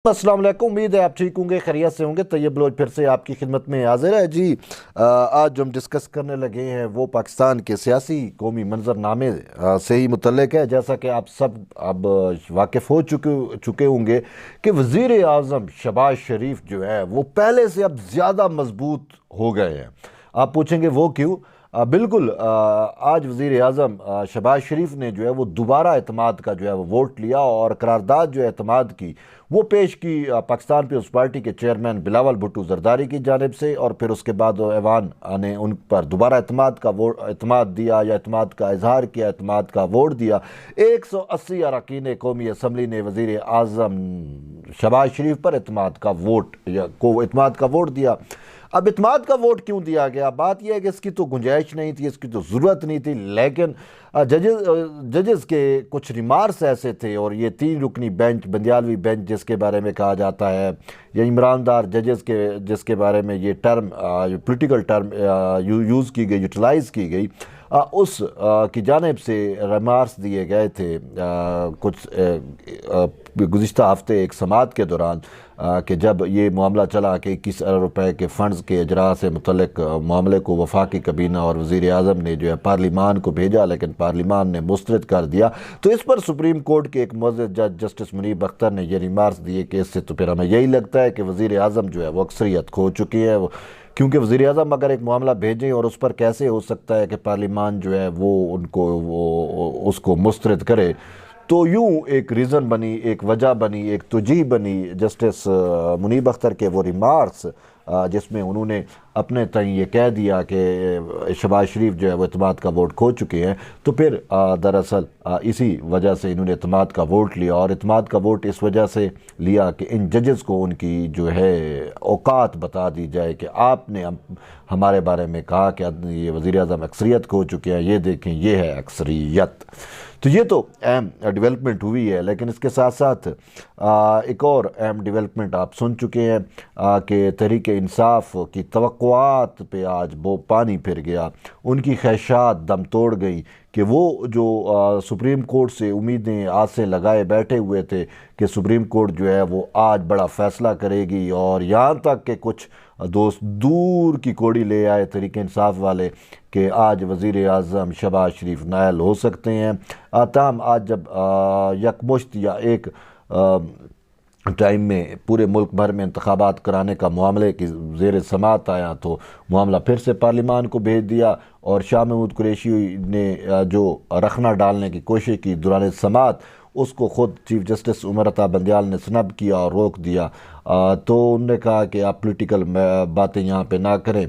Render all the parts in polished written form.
अस्सलाम वालेकुम। उम्मीद है आप ठीक होंगे, खैरियत से होंगे। तैयब बलोच फिर से आपकी खिदमत में हाजिर है जी। आज जो हम डिस्कस करने लगे हैं वो पाकिस्तान के सियासी कौमी मंजरनामे से ही मुतल्लिक है। जैसा कि आप सब अब वाकिफ़ हो चुके होंगे कि वज़ीर आज़म शहबाज शरीफ जो है वो पहले से अब ज़्यादा मजबूत हो गए हैं। आप पूछेंगे वो क्यों? बिल्कुल, आज वज़ीर आज़म शहबाज शरीफ ने जो है वो दोबारा एतमाद का जो है वो वोट लिया और करारदाद जो है एतमाद की वो पेश की पाकिस्तान पीपल्स पार्टी के चेयरमैन बिलावल भुट्टो जरदारी की जानिब से। और फिर उसके बाद ऐवान ने उन पर दोबारा एतमाद दिया या एतमाद का इजहार किया, एतमाद का वोट दिया। 180 अरकान कौमी असम्बली ने वज़ीर आज़म शहबाज शरीफ पर एतमाद का वोट दिया। अब इत्मीनान का वोट क्यों दिया गया? बात यह है कि इसकी तो गुंजाइश नहीं थी, इसकी तो ज़रूरत नहीं थी, लेकिन जजेस के कुछ रिमार्क्स ऐसे थे। और ये 3 रुकनी बेंच, बंदियालवी बेंच जिसके बारे में कहा जाता है, या इमरानदार जजेस के जिसके बारे में ये टर्म पॉलिटिकल टर्म यूज़ की गई, यूटिलाइज़ की गई, उस की जानिब से रिमार्क्स दिए गए थे कुछ गुज़िश्ता हफ्ते एक समात के दौरान कि जब ये मामला चला कि 21 अरब रुपए के फ़ंड्स के इजरा से मुतल्लिक मामले को वफाकी कबीना और वज़ीर आज़म ने जो है पार्लिमान को भेजा, लेकिन पार्लिमान ने मुस्तरद कर दिया। तो इस पर सुप्रीम कोर्ट के एक मुअज़्ज़ज़ जज जस्टिस मुनीब अख्तर ने ये रिमार्क्स दिए कि इससे तो फिर हमें यही लगता है कि वज़ीर आज़म जो है वो अक्सरियत खो चुकी है, क्योंकि वज़ीर आज़म अगर एक मामला भेजें और उस पर कैसे हो सकता है कि पार्लिमान जो है वो उसको मुस्तरद करे। तो यूँ एक रीज़न बनी, एक वजह बनी, एक तुजी बनी जस्टिस मुनीब अख्तर के वो रिमार्क्स, जिसमें उन्होंने अपने तय ये कह दिया कि शहबाज शरीफ जो है वो एतमाद का वोट खो चुके हैं। तो फिर दरअसल इसी वजह से इन्होंने एतमाद का वोट लिया। और एतमाद का वोट इस वजह से लिया कि इन जजेस को उनकी जो है औकात बता दी जाए कि आपने हमारे बारे में कहा कि ये वज़ीर आज़म अक्सरियत खो चुके हैं, ये देखें ये है अक्सरियत। तो ये तो अहम डेवलपमेंट हुई है, लेकिन इसके साथ साथ एक और अहम डेवलपमेंट आप सुन चुके हैं कि तहरीक इंसाफ की तवक्कुआत पे आज वो पानी फिर गया। उनकी ख्वाहिशात दम तोड़ गई कि वो जो सुप्रीम कोर्ट से उम्मीदें आज से लगाए बैठे हुए थे कि सुप्रीम कोर्ट जो है वो आज बड़ा फ़ैसला करेगी, और यहाँ तक कि कुछ दोस्त दूर की कोड़ी ले आए तहरीक इंसाफ वाले कि आज वज़ीर आज़म शहबाज शरीफ नायल हो सकते हैं। ताहम आज जब यकमुश्त या एक टाइम में पूरे मुल्क भर में इंतखाबात कराने का मामले की ज़ेर समात आया, तो मामला फिर से पार्लिमान को भेज दिया। और शाह महमूद कुरैशी ने जो रखना डालने की कोशिश की दौरान समात, उसको ख़ुद चीफ जस्टिस उमर अता बंदियाल ने स्नब किया और रोक दिया। तो उन्होंने कहा कि आप पॉलिटिकल बातें यहाँ पे ना करें,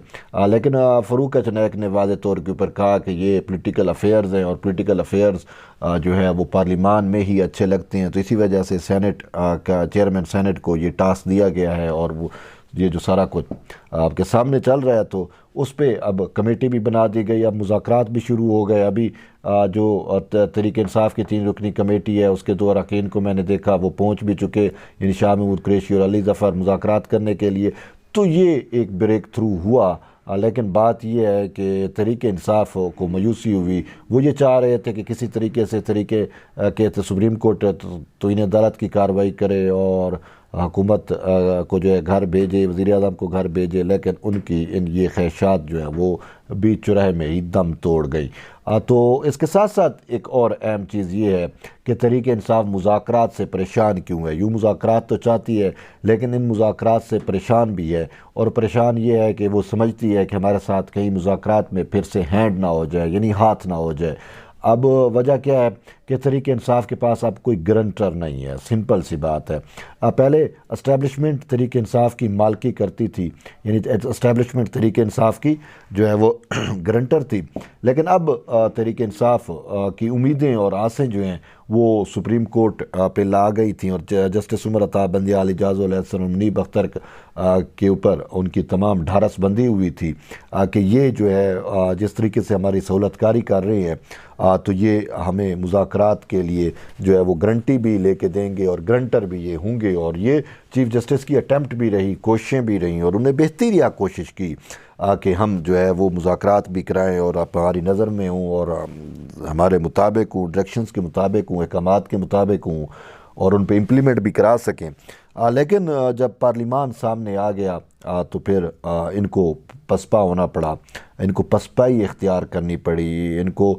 लेकिन फ़रूक चनैक ने वाज़े तौर के ऊपर कहा कि ये पॉलिटिकल अफेयर्स हैं और पॉलिटिकल अफेयर्स जो है वो पार्लिमान में ही अच्छे लगते हैं। तो इसी वजह से सेनेट का चेयरमैन सेनेट को ये टास्क दिया गया है, और वो ये जो सारा कुछ आपके सामने चल रहा है, तो उस पर अब कमेटी भी बना दी गई, अब मुज़ाकरात भी शुरू हो गए। अभी जो तहरीक इंसाफ की 3 रुकनी कमेटी है उसके 2 अरकान को मैंने देखा वो पहुंच भी चुके, यानी शाह महमूद कुरैशी और अली ज़फ़र मुज़ाकरात करने के लिए। तो ये एक ब्रेक थ्रू हुआ। लेकिन बात यह है कि तहरीक इंसाफ को मायूसी हुई। वो ये चाह रहे थे कि किसी तरीके से सुप्रीम कोर्ट तो इन्हें अदालत की कार्रवाई करे और हुकूमत को जो है घर भेजे, वज़ीर आज़म को घर भेजे, लेकिन उनकी ये ख्वाहिशात जो हैं वो बीच चौराहे में ही दम तोड़ गई। तो इसके साथ साथ एक और अहम चीज़ ये है कि तहरीक इंसाफ मुज़ाकरात से परेशान क्यों है। यूँ मुज़ाकरात तो चाहती है, लेकिन इन मुज़ाकरात से परेशान भी है। और परेशान ये है कि वो समझती है कि हमारे साथ कहीं मुज़ाकरात में फिर से हैंड ना हो जाए, यानी हाथ ना हो जाए। अब वजह क्या है कि तहरीक इंसाफ के पास अब कोई गारंटर नहीं है, सिंपल सी बात है। पहले इस्टेब्लिशमेंट तहरीक इंसाफ की मालकी करती थी, यानी इस्टेब्लिशमेंट तहरीक इंसाफ की जो है वो गारंटर थी, लेकिन अब तहरीक इंसाफ की उम्मीदें और आसें जो हैं वो सुप्रीम कोर्ट पे ला गई थी। और जस्टिस उमर अता बंदियाल, इजाज़ुल एहसन, मुनीब अख्तर के ऊपर उनकी तमाम ढारस बंदी हुई थी कि ये जो है जिस तरीके से हमारी सहूलतकारी कर रहे हैं, तो ये हमें मुज़ाकरात के लिए जो है वो गारंटी भी लेके देंगे और गारंटर भी ये होंगे। और ये चीफ जस्टिस की अटैम्प्ट भी रही, कोशिशें भी रहीं, और उन्हें बेहतरीन कोशिश की कि हम जो है वो मुज़ाकरात भी कराएँ और आप हमारी नज़र में हों और हमारे मुताबिक हूँ, डायरेक्शंस के मुताबिक हूँ, अहकामात के मुताबिक हूँ। اور ان پہ امپلیمنٹ بھی کرا سکیں۔ لیکن جب پارلیمان سامنے آ گیا تو پھر ان کو پسپا ہونا پڑا، ان کو پسپائی اختیار کرنی پڑی، ان کو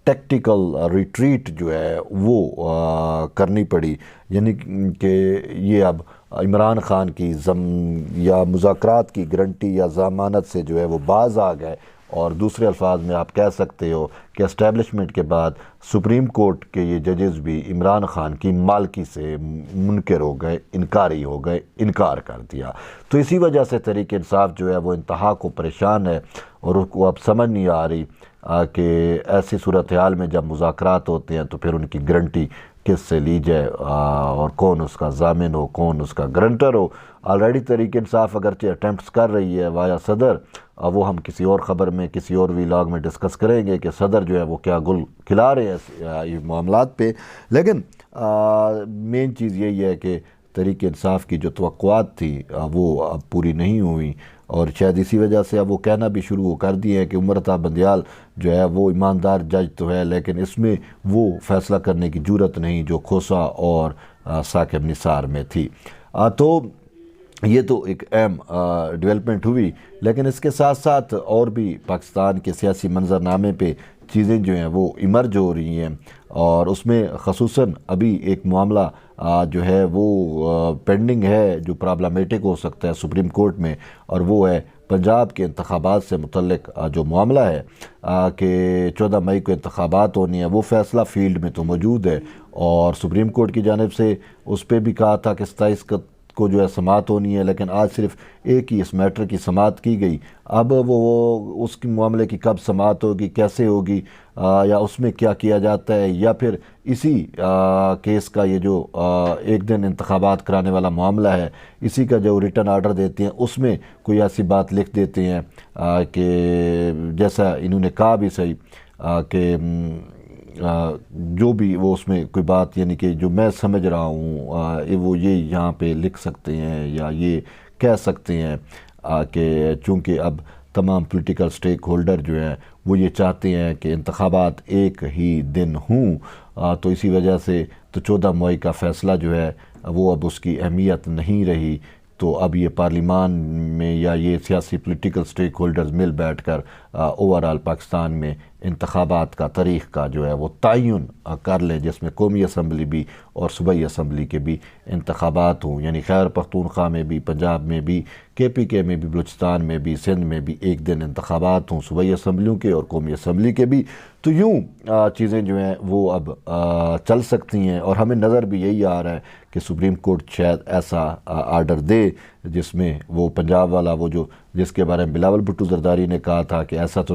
ٹیکٹیکل ریٹریٹ جو ہے وہ کرنی پڑی، یعنی کہ یہ اب عمران خان کی یا مذاکرات کی گارنٹی یا ضمانت سے جو ہے وہ باز آ گئے، اور دوسرے الفاظ میں آپ کہہ سکتے ہو کہ اسٹیبلشمنٹ کے بعد سپریم کورٹ کے یہ ججز بھی عمران خان کی مالکی سے منکر ہو گئے، انکاری ہو گئے، انکار کر دیا۔ تو اسی وجہ سے تحریک انصاف جو ہے وہ انتہا کو پریشان ہے، اور اس کو اب سمجھ نہیں آ رہی کہ ایسی صورتحال میں جب مذاکرات ہوتے ہیں تو پھر ان کی گارنٹی کس سے لی جائے، اور کون اس کا ضامن ہو، کون اس کا گارنٹر ہو۔ آلریڈی تحریک انصاف اگرچہ اٹیمپٹس کر رہی ہے وایا صدر، وہ ہم کسی اور خبر میں کسی اور ویلاگ میں ڈسکس کریں گے کہ صدر جو ہے وہ کیا گل کھلا رہے ہیں یہ معاملات پہ، لیکن مین چیز یہی ہے کہ تحریک انصاف کی جو توقعات تھی وہ اب پوری نہیں ہوئی، اور شاید اسی وجہ سے اب وہ کہنا بھی شروع کر دیے ہیں کہ عمرتا بندیال جو ہے وہ ایماندار جج تو ہے، لیکن اس میں وہ فیصلہ کرنے کی جرت نہیں جو کھوسا اور ثاقب نثار میں تھی۔ تو یہ تو ایک اہم ڈیولپمنٹ ہوئی، لیکن اس کے ساتھ ساتھ اور بھی پاکستان کے سیاسی منظرنامے پہ چیزیں جو ہیں وہ ایمرج ہو رہی ہیں، اور اس میں خصوصاً ابھی ایک معاملہ جو ہے وہ پینڈنگ ہے جو پرابلمیٹک ہو سکتا ہے سپریم کورٹ میں، اور وہ ہے پنجاب کے انتخابات سے متعلق جو معاملہ ہے کہ 14 مئی کو انتخابات ہونی ہے۔ وہ فیصلہ فیلڈ میں تو موجود ہے، اور سپریم کورٹ کی جانب سے اس پہ بھی کہا تھا کہ 27 کو جو ہے سماعت ہونی ہے، لیکن آج صرف ایک ہی اس میٹر کی سماعت کی گئی۔ اب وہ اس کی معاملے کی کب سماعت ہوگی، کیسے ہوگی، یا اس میں کیا کیا جاتا ہے، یا پھر اسی کیس کا یہ جو ایک دن انتخابات کرانے والا معاملہ ہے اسی کا جو ریٹن آرڈر دیتے ہیں اس میں کوئی ایسی بات لکھ دیتے ہیں کہ جیسا انہوں نے کہا بھی صحیح کہ جو بھی وہ اس میں کوئی بات، یعنی کہ جو میں سمجھ رہا ہوں وہ یہ یہاں پہ لکھ سکتے ہیں یا یہ کہہ سکتے ہیں کہ چونکہ اب تمام پولیٹیکل سٹیک ہولڈر جو ہیں وہ یہ چاہتے ہیں کہ انتخابات ایک ہی دن ہوں، تو اسی وجہ سے تو 14 مئی کا فیصلہ جو ہے وہ اب اس کی اہمیت نہیں رہی۔ تو اب یہ پارلیمان میں یا یہ سیاسی پولیٹیکل سٹیک ہولڈرز مل بیٹھ کر اوورال پاکستان میں انتخابات کا تاریخ کا جو ہے وہ تعین کر لیں، جس میں قومی اسمبلی بھی اور صوبائی اسمبلی کے بھی انتخابات ہوں، یعنی خیبر پختونخوا میں بھی، پنجاب میں بھی، KPK میں بھی، بلوچستان میں بھی، سندھ میں بھی ایک دن انتخابات ہوں صوبائی اسمبلیوں کے اور قومی اسمبلی کے بھی۔ تو یوں چیزیں جو ہیں وہ اب چل سکتی ہیں، اور ہمیں نظر بھی یہی آ رہا ہے کہ سپریم کورٹ شاید ایسا آرڈر دے جس میں وہ پنجاب والا وہ جو جس کے بارے میں بلاول بھٹو زرداری نے کہا تھا کہ ایسا تو